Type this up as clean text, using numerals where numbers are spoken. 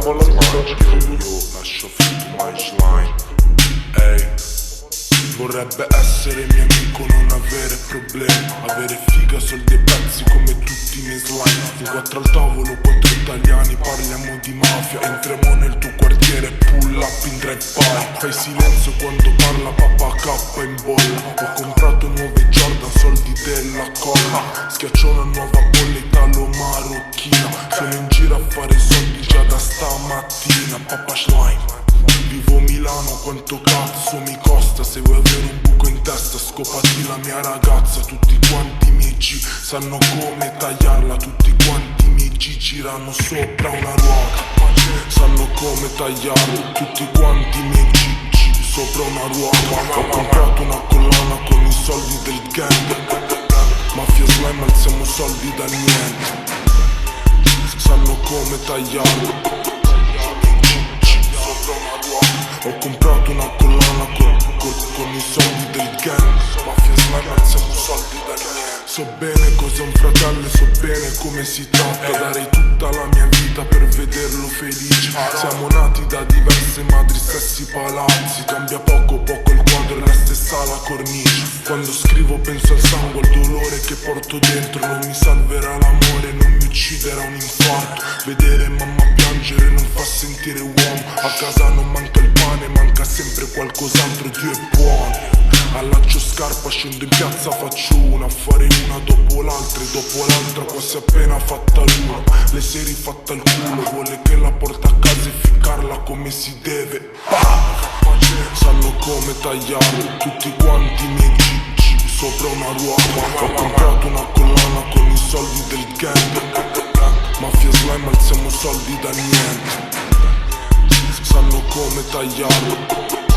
Io lascio finito my slime. Ehi, vorrebbe essere mio amico, non avere problemi, avere figa, soldi e pezzi come tutti i miei slime. In 4 al tavolo, 4 italiani, parliamo di mafia. Entriamo nel tuo quartiere, pull up in drive-by. Fai silenzio quando parla papà K in bolla. Ho comprato nuove Jordan, soldi della colla. Schiaccio una nuova bolla italo-marocchina. Sono in giro a fare soldi già da stamattina. Papà slime. Vivo Milano, quanto cazzo mi costa? Se vuoi avere un buco in testa, scopati la mia ragazza. Tutti quanti i miei G sanno come tagliarla. Tutti quanti i miei G girano sopra una ruota. Sanno come tagliarla. Tutti quanti i miei G sopra una ruota. Ho comprato una collana con i soldi del gang. Mafia slime, alziamo soldi da niente. Sanno come tagliarla. Ho comprato una collana con i soldi del gang. Mafia slime, alziamo soldi da niente. So bene cos'è un fratello, so bene come si tratta. Darei tutta la mia vita per vederlo felice. Siamo nati da diverse madri, stessi palazzi. Cambia poco poco il quadro e la stessa la cornice. Quando scrivo penso al sangue, al dolore che porto dentro. Non mi salverà l'amore, non mi ucciderà un infarto. Vedere mamma piangere non fa sentire uomo. A casa non manca il pane, manca sempre qualcos'altro. Dio è buono. Allaccio scarpa, scendo in piazza, faccio una. Fare una dopo l'altra e dopo l'altra, quasi appena fatta l'una. Le seri fatta al culo, vuole che la porta a casa e ficcarla come si deve. Sanno come tagliarlo, tutti quanti i miei G sopra una ruota. Ho comprato una collana con i soldi del gang. Mafia slime, alziamo soldi da niente. Sanno come tagliarlo.